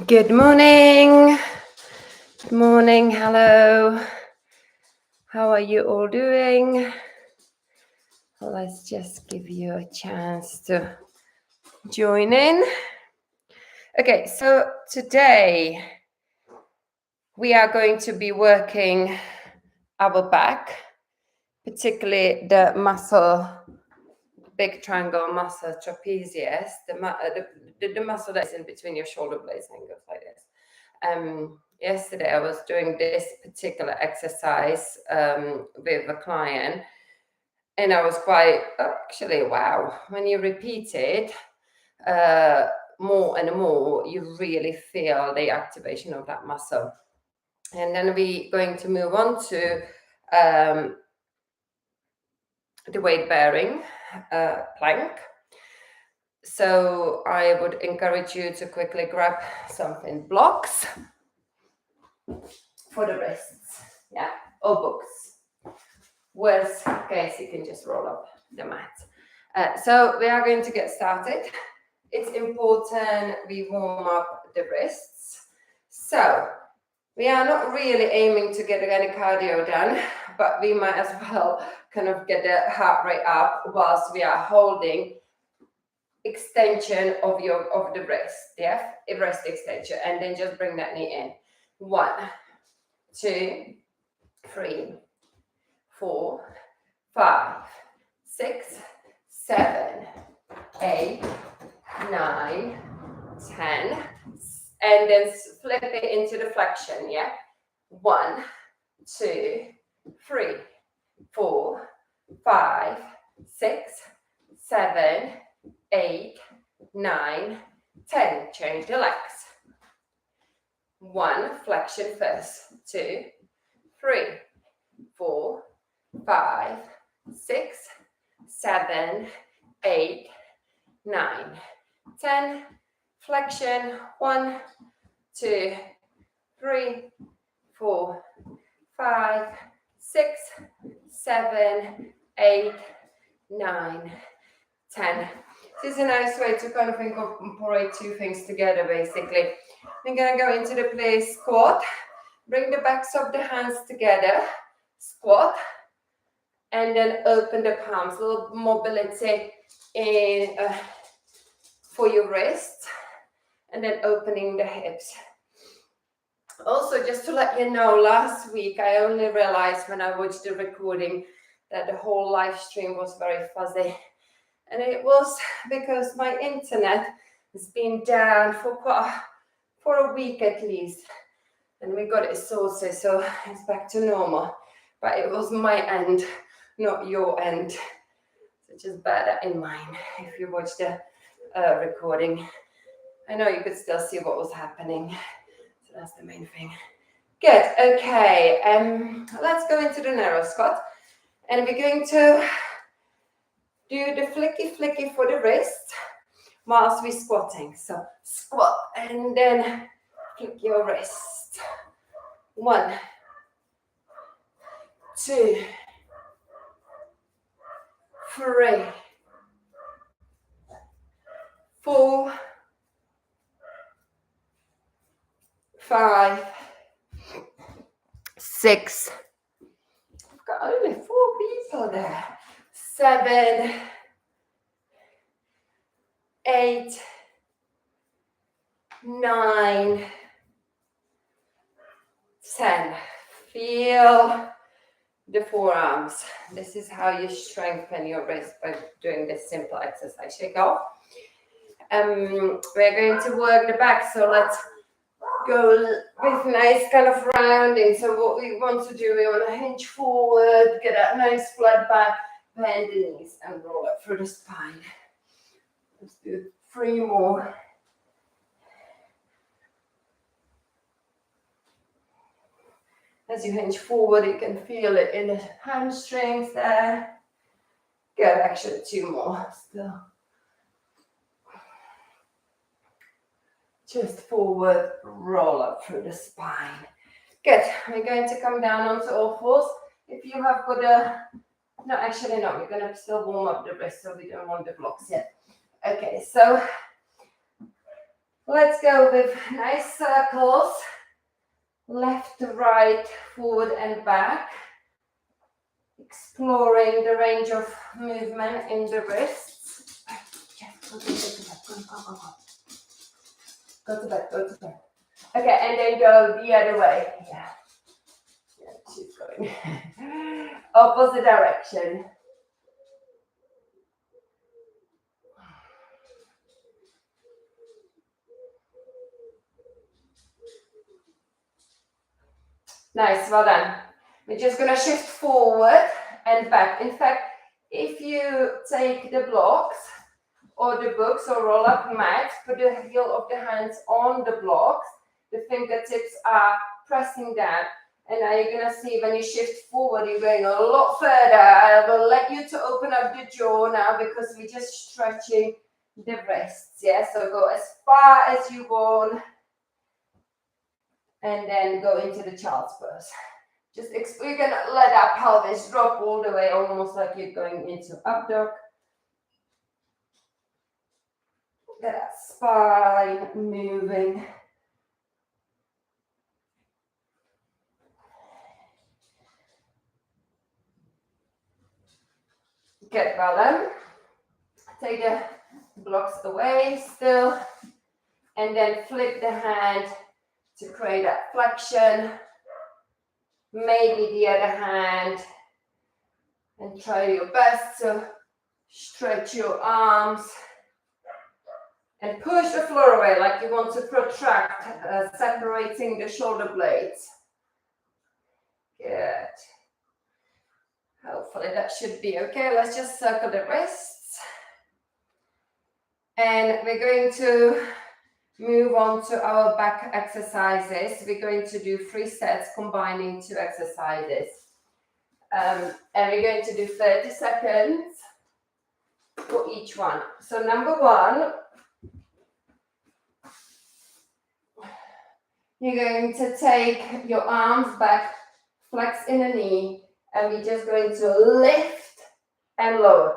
Good morning. Good morning. Hello. How are you all doing? Let's just give you a chance to join in. Okay, so today we are going to be working our back, particularly the muscle, big triangle muscle, trapezius, the muscle that is in between your shoulder blades and goes like this. Yesterday I was doing this particular exercise with a client, and I was quite actually wow. When you repeat it more and more, you really feel the activation of that muscle. And then we're going to move on to the weight bearing plank. So I would encourage you to quickly grab something, blocks for the wrists, yeah, or books. Worst case, you can just roll up the mat. So we are going to get started. It's important we warm up the wrists. So we are not really aiming to get any cardio done, but we might as well kind of get the heart rate up whilst we are holding extension of the wrist, yeah, wrist extension, and then just bring that knee in. 1, 2, 3, 4, 5, 6, 7, 8, 9, 10, and then flip it into the flexion, yeah? 1, 2, 3, 4, 5, 6, 7, 8, 9, 10. Change the legs. 1, flexion first. 2, 3, 4, 5, 6, 7, 8, 9, 10. Flexion. 1, 2, 3, 4, 5, 6, 7, 8, 9, 10. This is a nice way to kind of incorporate two things together, basically. We're going to go into the place squat. Bring the backs of the hands together. Squat. And then open the palms. A little mobility in, for your wrists. And then opening the hips. Also, just to let you know, last week I only realized when I watched the recording that the whole live stream was very fuzzy. And it was because my internet has been down for a week at least. And we got it sorted, so it's back to normal. But it was my end, not your end. So just bear that in mind if you watch the recording. I know you could still see what was happening. So that's the main thing. Good, okay. Let's go into the narrow squat. And we're going to do the flicky for the wrist whilst we're squatting. So squat and then flick your wrist. 1, 2, 3, 4, 5, 6. I've got only 4 people there. 7, 8, 9, 10. Feel the forearms. This is how you strengthen your wrist by doing this simple exercise. Shake off. We're going to work the back, so let's go with nice kind of rounding. So what we want to do, we want to hinge forward, get that nice flat back, bend the knees and roll up through the spine. Let's do 3 more. As you hinge forward, you can feel it in the hamstrings there. Good, actually 2 more still. Just forward, roll up through the spine. Good, we're going to come down onto all fours. If you have got no, actually no, we're going to still warm up the wrist, so we don't want the blocks yet. Okay, so Let's go with nice circles, left to right, forward and back, exploring the range of movement in the wrists. Go to bed. Go to bed, go to bed. Okay, and then go the other way. Yeah, she's going. Opposite direction. Nice, well done. We're just gonna shift forward and back. In fact, if you take the blocks or the books or roll up mat, put the heel of the hands on the blocks, the fingertips are pressing down. And now you're gonna see when you shift forward, you're going a lot further. I will let you to open up the jaw now because we're just stretching the wrists. Yeah, so go as far as you want. And then go into the child's pose. You're gonna let that pelvis drop all the way, almost like you're going into up dog. Get that spine moving. Good, well done. Take the blocks away still, and then flip the hand to create that flexion. Maybe the other hand, and try your best to stretch your arms and push the floor away like you want to protract, separating the shoulder blades. Good. Hopefully that should be okay. Let's just circle the wrists. And we're going to move on to our back exercises. We're going to do 3 sets combining 2 exercises. And we're going to do 30 seconds for each one. So number 1, you're going to take your arms back, flex in the knee, and we're just going to lift and lower.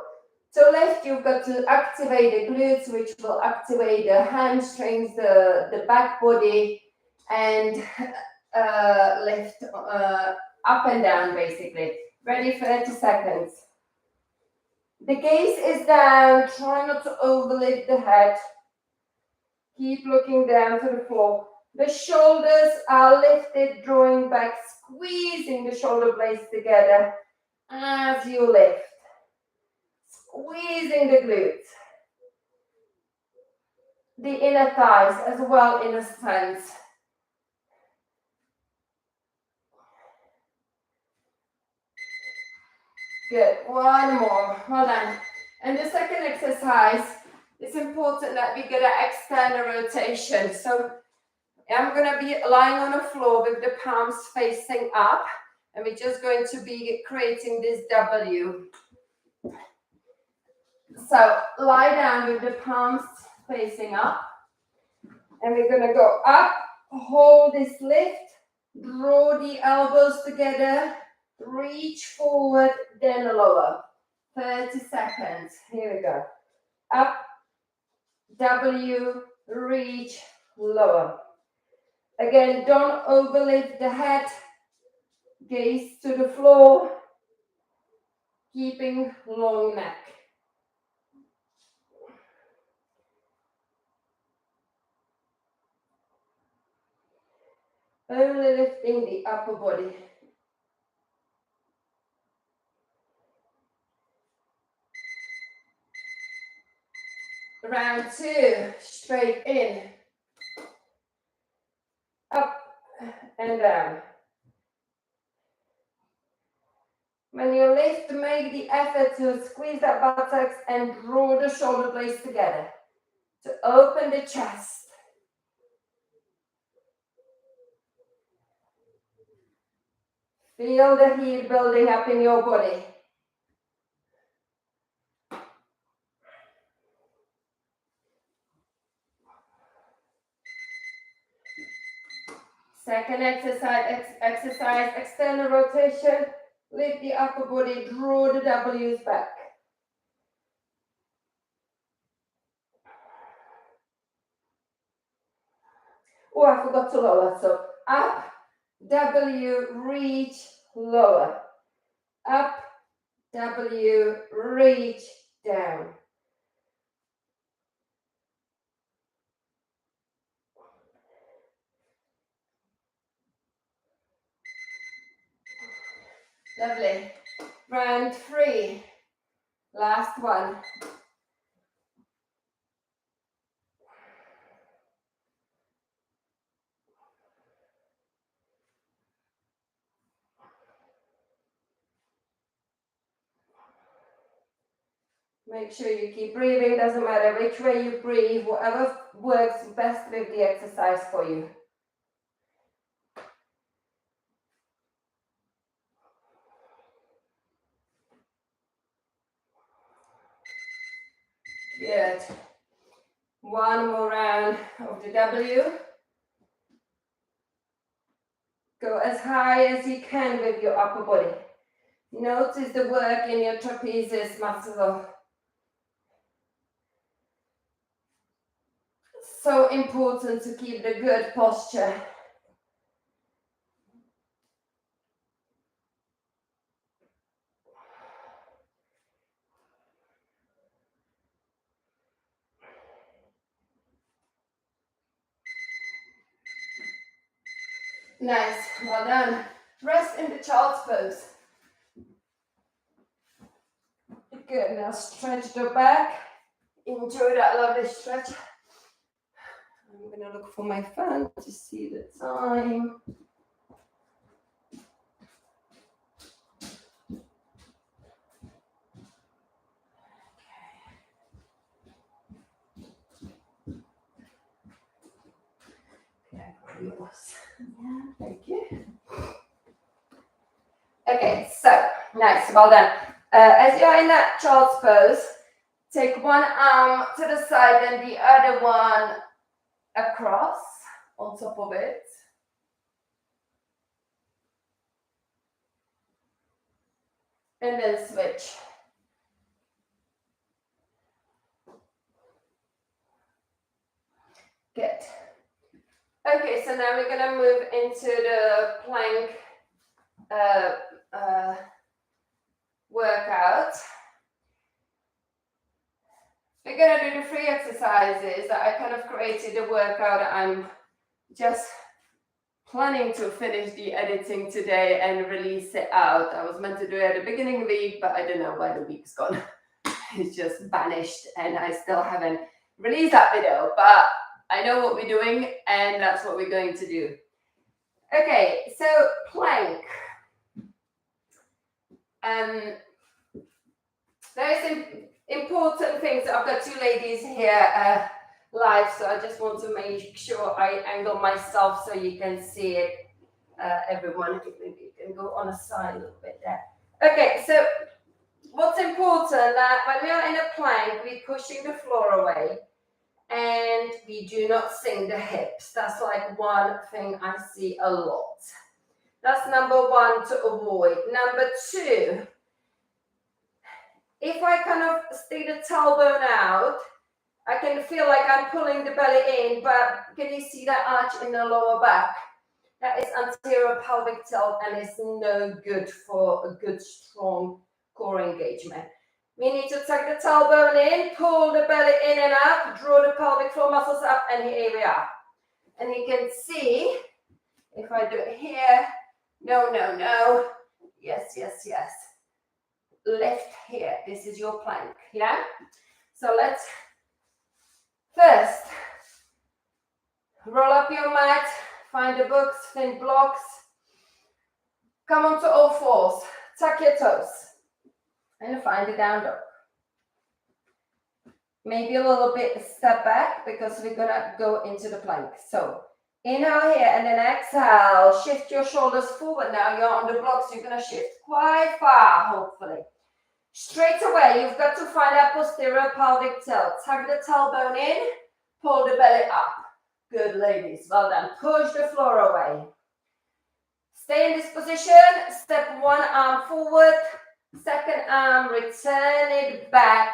To lift, you've got to activate the glutes, which will activate the hamstrings, the back body, and lift up and down, basically. Ready, 30 seconds. The gaze is down. Try not to overlift the head. Keep looking down to the floor. The shoulders are lifted, drawing back, squeezing the shoulder blades together as you lift. Squeezing the glutes. The inner thighs as well in a sense. Good. One more. Well done. And the second exercise, it's important that we get an external rotation. So I'm going to be lying on the floor with the palms facing up, and we're just going to be creating this W. So lie down with the palms facing up, and we're going to go up, hold this lift, draw the elbows together, reach forward, then lower. 30 seconds. Here we go. Up, W, reach, lower. Again, don't overlift the head. Gaze to the floor. Keeping long neck. Only lifting the upper body. Round 2, straight in. Up and down. When you lift, make the effort to squeeze that buttocks and draw the shoulder blades together. To open the chest. Feel the heat building up in your body. Second exercise, external rotation. Lift the upper body, draw the W's back. Oh, I forgot to lower. So up, W, reach, lower. Up, W, reach, down. Lovely. Round 3. Last one. Make sure you keep breathing. Doesn't matter which way you breathe, whatever works best with the exercise for you. Good. One more round of the W. Go as high as you can with your upper body. Notice the work in your trapezius muscle. So important to keep the good posture. Nice, well done. Rest in the child's pose. Good, now stretch the back. Enjoy that lovely stretch. I'm gonna look for my phone to see the time. Yeah, thank you. Okay, so nice, well done. As you're in that child's pose, take one arm to the side and the other one across on top of it. And then switch. Good. Okay, so now we're gonna move into the plank workout. We're gonna do the 3 exercises that I kind of created a workout. I'm just planning to finish the editing today and release it out. I was meant to do it at the beginning of the week, but I don't know why the week's gone. It's just vanished and I still haven't released that video, but I know what we're doing and that's what we're going to do. Okay, so plank. There's important things. I've got 2 ladies here live, so I just want to make sure I angle myself so you can see it. Everyone, maybe you can go on a side a little bit there. Okay, so what's important that when we are in a plank, we're pushing the floor away and we do not sink the hips. That's like one thing I see a lot. That's number 1 to avoid. Number 2, if I kind of stick the tailbone out, I can feel like I'm pulling the belly in, but can you see that arch in the lower back? That is anterior pelvic tilt and it's no good for a good strong core engagement. We need to tuck the tailbone in, pull the belly in and up, draw the pelvic floor muscles up, and here we are. And you can see, if I do it here, no, no, no, yes, yes, yes. Lift here, this is your plank, yeah? So let's first roll up your mat, find the books, thin blocks, come onto all fours, tuck your toes, and find the down dog. Maybe a little bit step back because we're gonna go into the plank. So inhale here and then exhale, shift your shoulders forward. Now you're on the blocks, you're gonna shift quite far, hopefully. Straight away, you've got to find that posterior pelvic tilt. Tuck the tailbone in, pull the belly up. Good, ladies, well done. Push the floor away. Stay in this position, step 1 arm forward, second arm, return it back,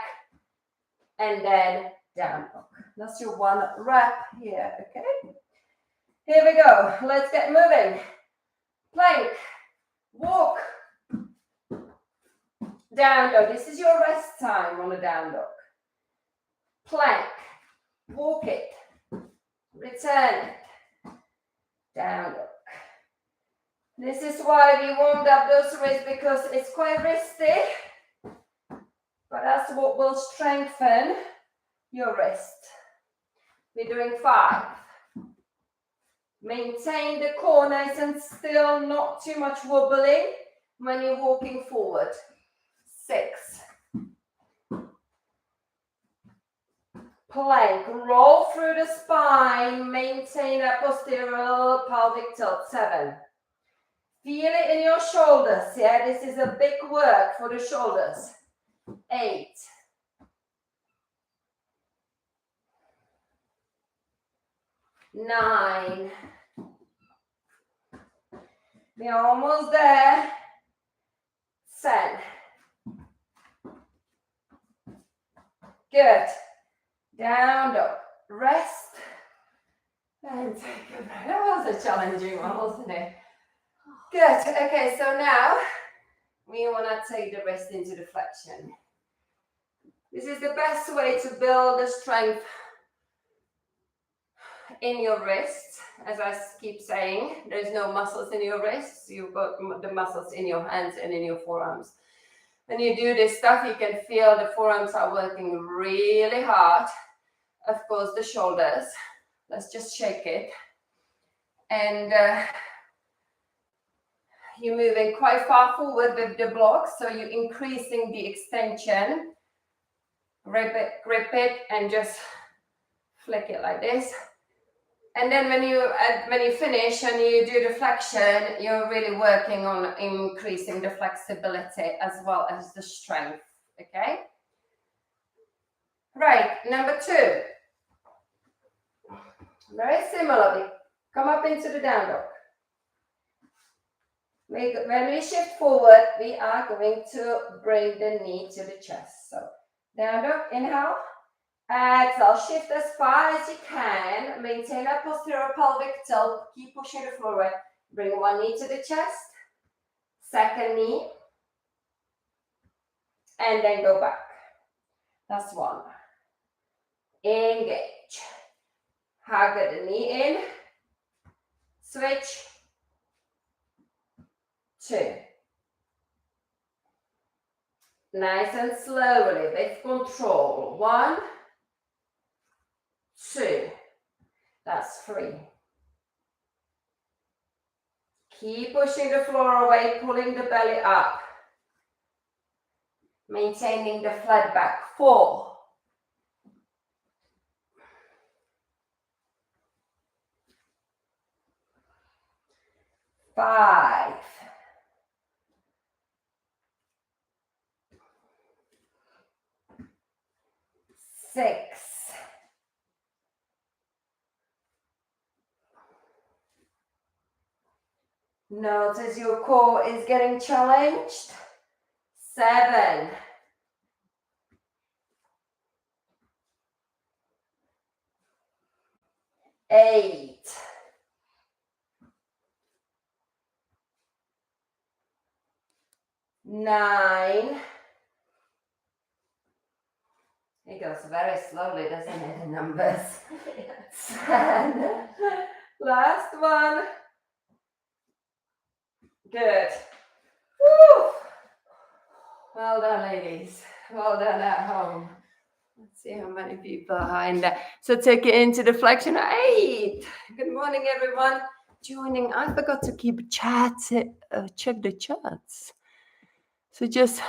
and then down dog. That's your 1 rep here, okay? Here we go. Let's get moving. Plank, walk, down dog. This is your rest time on a down dog. Plank, walk it, return it, down dog. This is why we warmed up those wrists, because it's quite risky, but that's what will strengthen your wrist. We're doing 5. Maintain the core nice and still, not too much wobbling when you're walking forward. 6. Plank, roll through the spine, maintain that posterior pelvic tilt. 7. Feel it in your shoulders, yeah? This is a big work for the shoulders. 8. 9. We're almost there. 10. Good. Down dog. Rest. And take a breath. That was a challenging one, wasn't it? Good. Okay, so now we want to take the wrist into the flexion. This is the best way to build the strength in your wrists. As I keep saying, there's no muscles in your wrists. You've got the muscles in your hands and in your forearms. When you do this stuff, you can feel the forearms are working really hard. Of course, the shoulders. Let's just shake it. And you're moving quite far forward with the blocks, so you're increasing the extension. Grip it, and just flick it like this. And then when you finish and you do the flexion, you're really working on increasing the flexibility as well as the strength, okay? Right, number 2. Very similarly, come up into the down dog. When we shift forward, we are going to bring the knee to the chest. So down dog, inhale. Exhale, shift as far as you can. Maintain that posterior pelvic tilt. Keep pushing the floor away. Bring one knee to the chest. Second knee. And then go back. That's 1. Engage. Hug the knee in. Switch. 2. Nice and slowly, with control. 1, 2. That's 3. Keep pushing the floor away, pulling the belly up. Maintaining the flat back. 4. 5. 6. Notice your core is getting challenged. 7. 8. 9. It goes very slowly, doesn't it, the numbers? 10. Last one. Good. Woo! Well done, ladies. Well done at home. Let's see how many people are in there. So take it into the flexion. 8. Good morning, everyone. Joining. I forgot to keep check the chats. So just,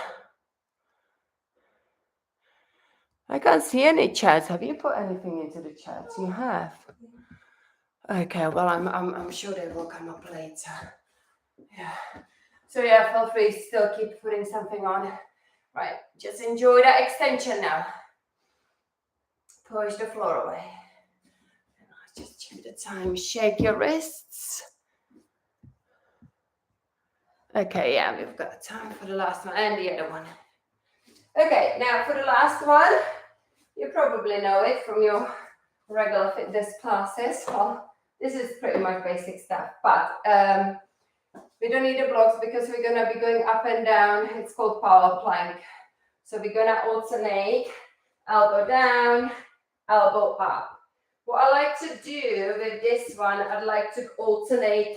I can't see any chats. Have you put anything into the chats? You have. Okay. Well, I'm sure they will come up later. Yeah. So yeah, feel free to still keep putting something on. Right. Just enjoy that extension now. Push the floor away. And I'll just check the time. Shake your wrists. Okay, yeah, we've got time for the last one and the other one. Okay, now for the last one, you probably know it from your regular fitness classes. Well, This is pretty much basic stuff, but we don't need the blocks because we're going to be going up and down. It's called power plank. So we're going to alternate elbow down, elbow up. What I like to do with this one, I'd like to alternate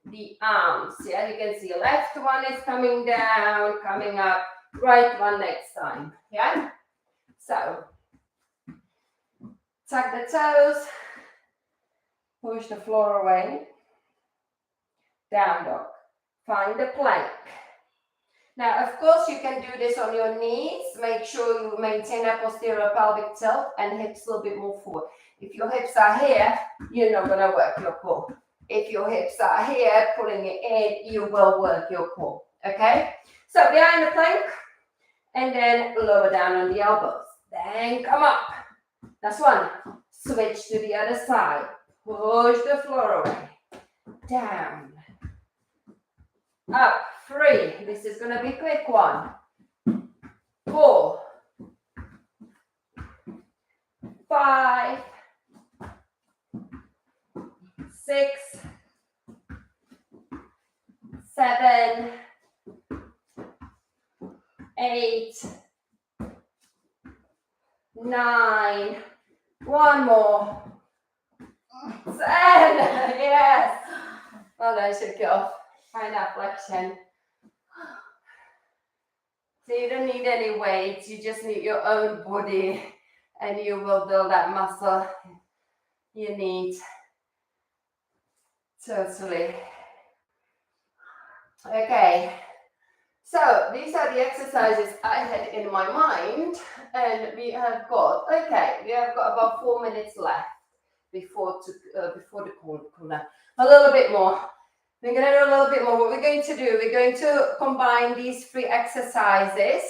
the arms. Yeah, you can see left one is coming down, coming up, right one next time. Yeah, so tuck the toes, push the floor away, down dog, find the plank. Now, of course, you can do this on your knees. Make sure you maintain a posterior pelvic tilt and hips a little bit more forward. If your hips are here, you're not going to work your core. If your hips are here, pulling it in, you will work your core. Okay? So behind the plank, and then lower down on the elbows. Then come up. That's one. Switch to the other side. Push the floor away. Down. Up. 3. This is going to be a quick one. 4. 5. 6. 7. 8. 9. One more. 10. Yes. Well done, shake it off. Find that flexion. So you don't need any weight, you just need your own body and you will build that muscle you need. Totally. Okay, so these are the exercises I had in my mind, and we have got about 4 minutes left before the cool down. A little bit more. We're going to do a little bit more. What we're going to do, we're going to combine these 3 exercises.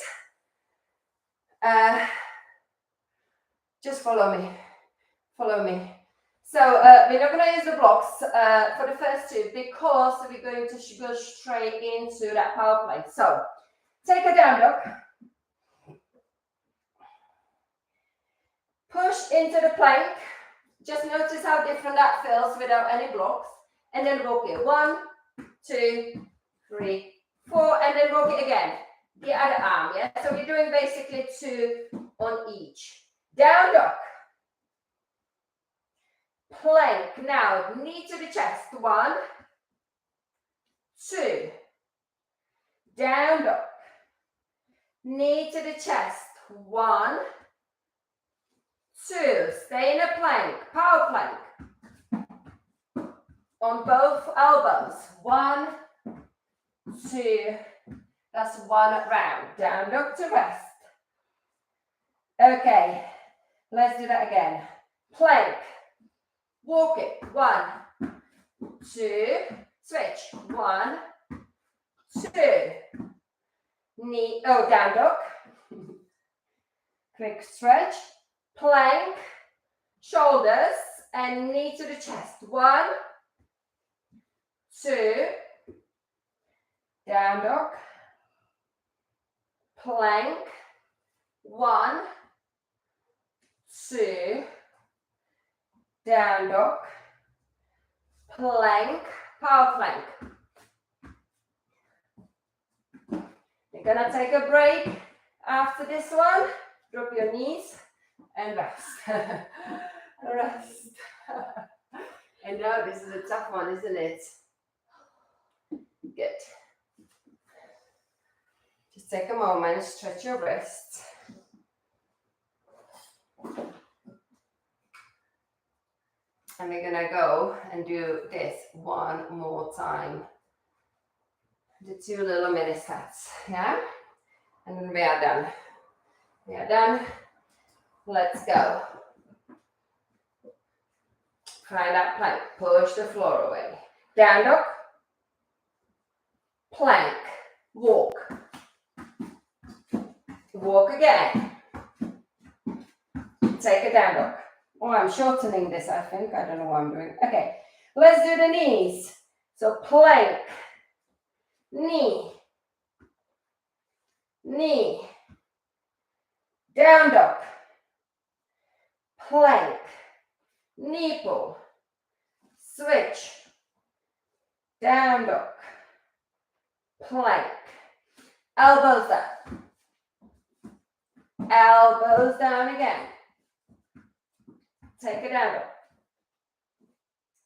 Just follow me. Follow me. So we're not going to use the blocks for the first 2 because we're going to go straight into that power plank. So take a down dog. Push into the plank. Just notice how different that feels without any blocks. And then walk it. 1, 2, 3, 4, and then walk it again. The other arm, yeah? So we're doing basically 2 on each. Down dog. Plank. Now, knee to the chest. 1, 2. Down dog. Knee to the chest. 1, 2. Stay in a plank. Power plank. On both elbows. 1, 2. That's 1 round. Down dog to rest. Okay. Let's do that again. Plank. Walk it. 1, 2. Switch. 1, 2. Knee. Oh, down dog. Quick stretch. Plank. Shoulders and knee to the chest. 1, 2, down dog, plank, 1, 2, down dog, plank, power plank. You're gonna take a break after this one, drop your knees and rest. Rest. I know this is a tough one, isn't it? Good. Just take a moment, stretch your wrists. And we're gonna go and do this one more time. The 2 little mini sets, yeah? And then we are done. We are done. Let's go. Find that plank. Push the floor away. Down dog. Plank. Walk. Walk again. Take a down dog. Oh, I'm shortening this, I think. I don't know what I'm doing. Okay. Let's do the knees. So plank. Knee. Knee. Down dog. Plank. Knee pull. Switch. Down dog. Plank. Elbows down. Elbows down again. Take it down dog.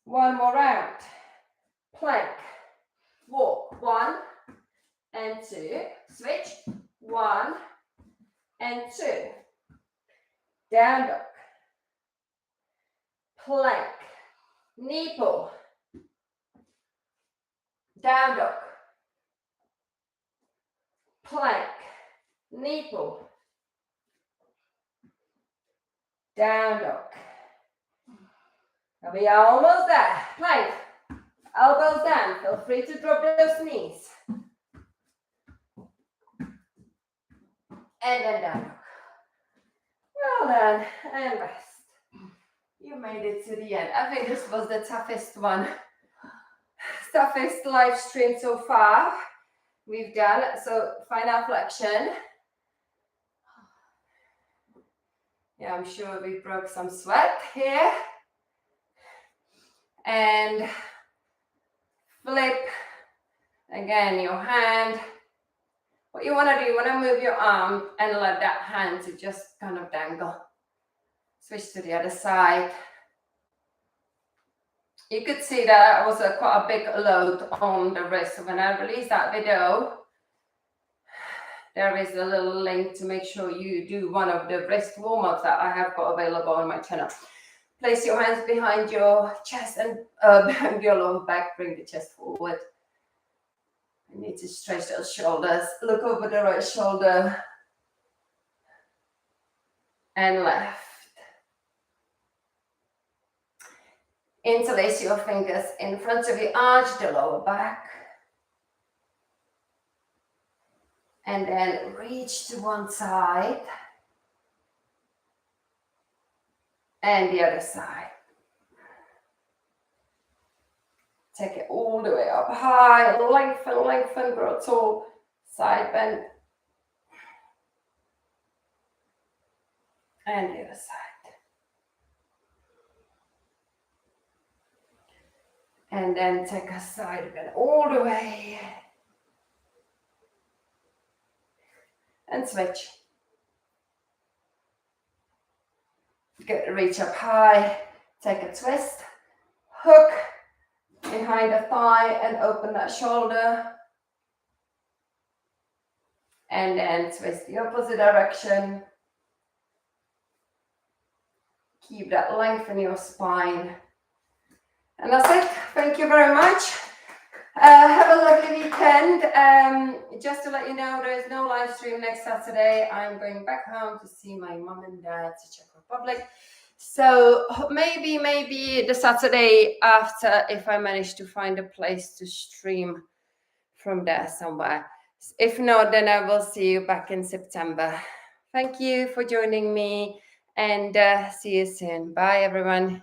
One more round. Plank. Walk. 1 and 2. Switch. 1 and 2. Down dog. Plank. Knee pull. Down dog. Plank. Knee pull. Down dog. And we are almost there. Plank. Elbows down. Feel free to drop those knees. And then down dog. Well done. And rest. You made it to the end. I think this was the toughest one. Toughest live stream so far we've done. So final flexion. Yeah, I'm sure we broke some sweat here. And flip again your hand. What you want to do, you want to move your arm and let that hand to just kind of dangle. Switch to the other side. You could see that it was quite a big load on the wrist. So when I release that video, there is a little link to make sure you do one of the wrist warm-ups that I have got available on my channel. Place your hands behind your chest and behind your lower back. Bring the chest forward. You need to stretch those shoulders. Look over the right shoulder and left. Interlace your fingers in front of your arch, the lower back. And then reach to one side. And the other side. Take it all the way up high, lengthen, lengthen, grow tall, side bend. And the other side. And then take a side bend all the way. And switch. Good, reach up high, take a twist, hook behind the thigh and open that shoulder. And then twist the opposite direction. Keep that length in your spine. And that's it. Thank you very much. Have a lovely weekend. Just to let you know, there is no live stream next Saturday. I'm going back home to see my mom and dad to Czech Republic. So maybe the Saturday after, if I manage to find a place to stream from there somewhere. If not, then I will see you back in September. Thank you for joining me and see you soon. Bye, everyone.